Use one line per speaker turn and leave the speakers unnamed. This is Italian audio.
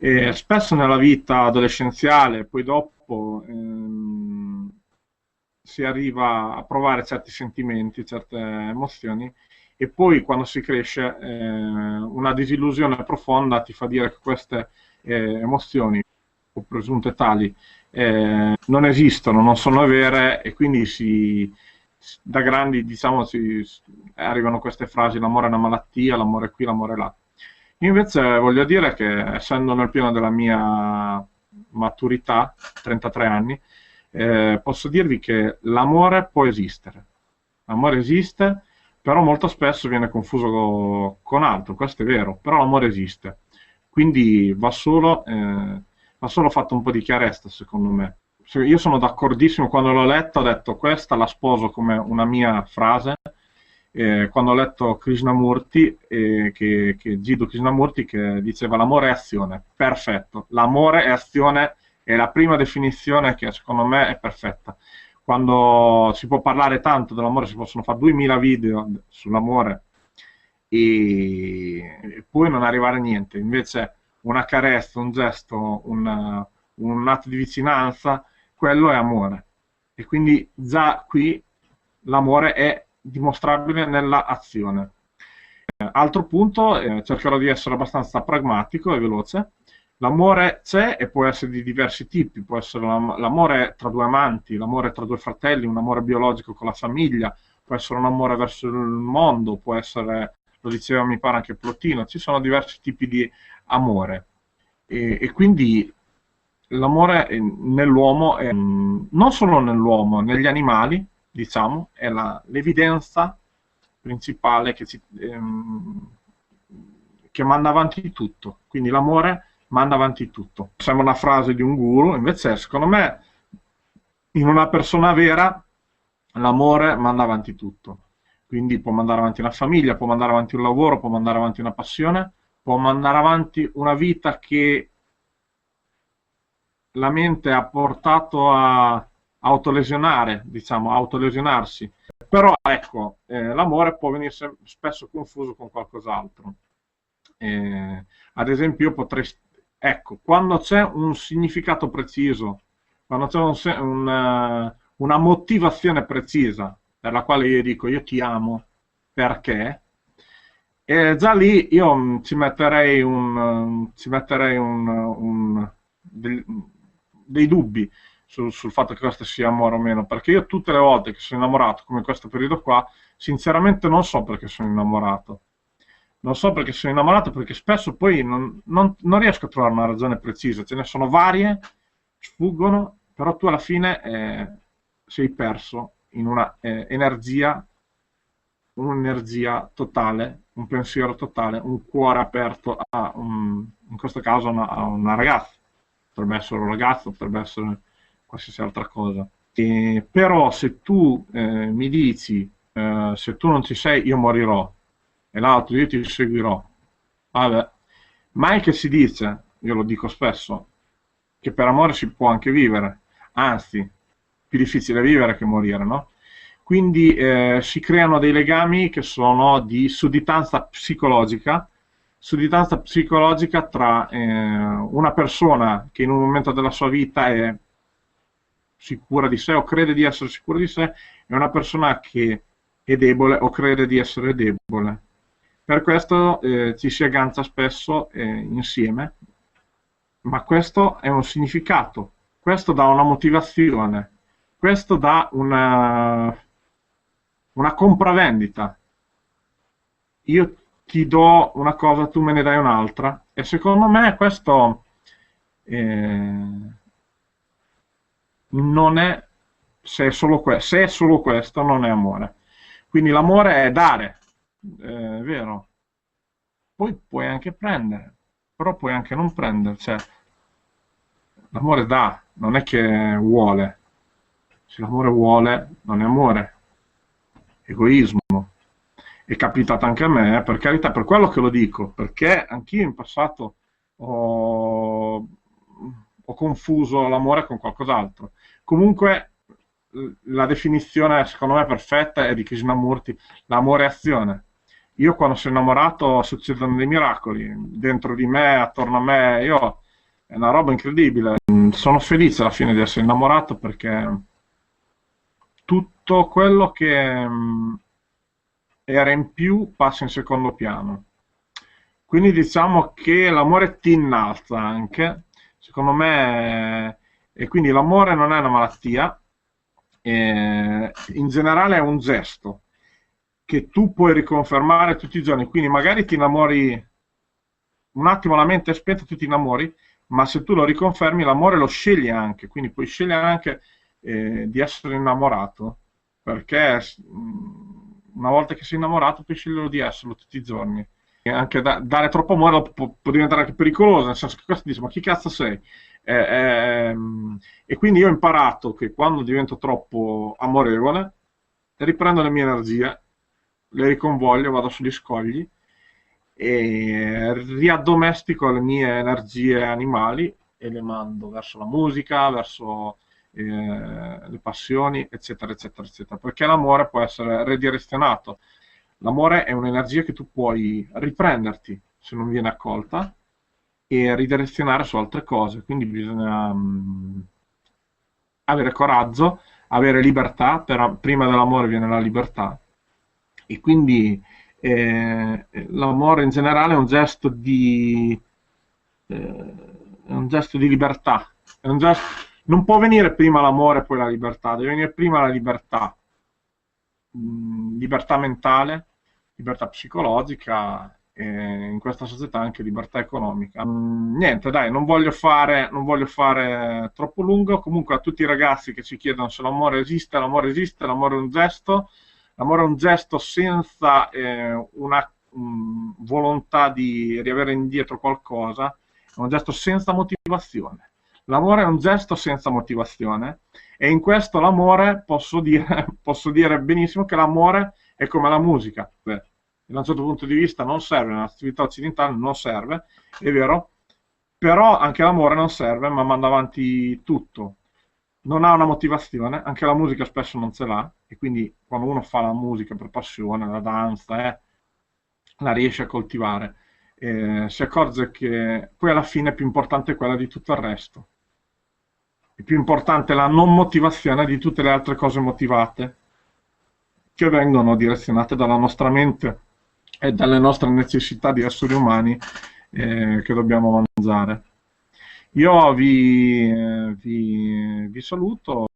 E spesso nella vita adolescenziale, poi dopo, si arriva a provare certi sentimenti, certe emozioni, e poi quando si cresce, una disillusione profonda ti fa dire che queste emozioni, o presunte tali, non esistono, non sono vere, e quindi da grandi, diciamo, arrivano queste frasi: l'amore è una malattia, l'amore è qui, l'amore è là. Io invece voglio dire che, essendo nel pieno della mia maturità, 33 anni, posso dirvi che l'amore può esistere. L'amore esiste, però molto spesso viene confuso con altro, questo è vero, però l'amore esiste. Quindi va solo fatto un po' di chiarezza, secondo me. Io sono d'accordissimo, quando l'ho letta ho detto: questa la sposo come una mia frase. Quando ho letto Krishnamurti, che Jiddu Krishnamurti, che diceva l'amore è azione, perfetto, l'amore è azione, è la prima definizione che secondo me è perfetta. Quando si può parlare tanto dell'amore, si possono fare 2000 video sull'amore e poi non arrivare a niente. Invece una carezza, un gesto, un atto di vicinanza, quello è amore. E quindi già qui l'amore è dimostrabile nella azione. Altro punto, cercherò di essere abbastanza pragmatico e veloce. L'amore c'è e può essere di diversi tipi: può essere l'amore tra due amanti, l'amore tra due fratelli, un amore biologico con la famiglia, può essere un amore verso il mondo, può essere, lo diceva mi pare anche Plotino, ci sono diversi tipi di amore, e quindi l'amore nell'uomo, non solo nell'uomo, negli animali, diciamo, è l'evidenza principale che manda avanti tutto. Quindi l'amore manda avanti tutto. Sembra una frase di un guru, invece secondo me in una persona vera l'amore manda avanti tutto. Quindi può mandare avanti una famiglia, può mandare avanti un lavoro, può mandare avanti una passione, può mandare avanti una vita che la mente ha portato a autolesionare, diciamo, a autolesionarsi. Però ecco, l'amore può venire spesso confuso con qualcos'altro. Ad esempio, io potrei, ecco, quando c'è un significato preciso, quando c'è una motivazione precisa per la quale io dico io ti amo perché, già lì io ci metterei dei dubbi sul fatto che questo sia amore o meno, perché io tutte le volte che sono innamorato, come in questo periodo qua, sinceramente non so perché sono innamorato. Non so perché sono innamorato, perché spesso poi non riesco a trovare una ragione precisa, ce ne sono varie, sfuggono, però tu alla fine sei perso in un'energia totale, un pensiero totale, un cuore aperto in questo caso a una ragazza. Potrebbe essere un ragazzo, potrebbe essere qualsiasi altra cosa. Però se tu mi dici, se tu non ci sei io morirò, e l'altro io ti seguirò, vabbè, mai che si dice, io lo dico spesso, che per amore si può anche vivere, anzi, più difficile vivere che morire, no? Quindi si creano dei legami che sono di sudditanza psicologica tra una persona che in un momento della sua vita è sicura di sé o crede di essere sicura di sé, e una persona che è debole o crede di essere debole. Per questo ci si aggancia spesso insieme, ma questo è un significato, questo dà una motivazione, questo dà una compravendita. Io ti do una cosa, tu me ne dai un'altra, e secondo me questo non è, se è solo questo, non è amore. Quindi l'amore è dare, è vero. Poi puoi anche prendere, però puoi anche non prendere, cioè l'amore dà, non è che vuole. Se l'amore vuole, non è amore, egoismo. È capitato anche a me, per carità, per quello che lo dico, perché anch'io in passato ho confuso l'amore con qualcos'altro. Comunque la definizione secondo me perfetta è di Krishnamurti: l'amore è azione. Io quando sono innamorato succedono dei miracoli dentro di me, attorno a me. Io è una roba incredibile. Sono felice alla fine di essere innamorato perché tutto quello che era in più passa in secondo piano. Quindi diciamo che l'amore ti innalza anche, secondo me, e quindi l'amore non è una malattia, in generale è un gesto che tu puoi riconfermare tutti i giorni, quindi magari ti innamori un attimo, la mente è spenta, tu ti innamori, ma se tu lo riconfermi l'amore lo scegli anche, quindi puoi scegliere anche di essere innamorato, perché una volta che sei innamorato puoi scegliere di esserlo tutti i giorni. E anche dare troppo amore può diventare anche pericoloso, nel senso che questo dice ma chi cazzo sei? E quindi io ho imparato che quando divento troppo amorevole riprendo le mie energie, le riconvoglio, vado sugli scogli e riaddomestico le mie energie animali e le mando verso la musica, verso le passioni, eccetera, eccetera, eccetera, perché l'amore può essere ridirezionato. L'amore è un'energia che tu puoi riprenderti se non viene accolta e ridirezionare su altre cose, quindi bisogna avere coraggio, avere libertà, però prima dell'amore viene la libertà e quindi l'amore in generale è un gesto di libertà, non può venire prima l'amore e poi la libertà, deve venire prima la libertà, libertà mentale, libertà psicologica e in questa società anche libertà economica. Niente, dai, non voglio fare troppo lungo, comunque a tutti i ragazzi che ci chiedono se l'amore esiste, l'amore esiste, l'amore è un gesto senza una volontà di riavere indietro qualcosa, è un gesto senza motivazione. L'amore è un gesto senza motivazione e in questo l'amore posso dire benissimo che l'amore è come la musica. Beh, da un certo punto di vista non serve, nell'attività occidentale non serve, è vero, però anche l'amore non serve, ma manda avanti tutto. Non ha una motivazione, anche la musica spesso non ce l'ha, e quindi quando uno fa la musica per passione, la danza, la riesce a coltivare, si accorge che poi alla fine è più importante quella di tutto il resto. È più importante la non motivazione di tutte le altre cose motivate che vengono direzionate dalla nostra mente e dalle nostre necessità di esseri umani che dobbiamo mangiare. Io vi saluto.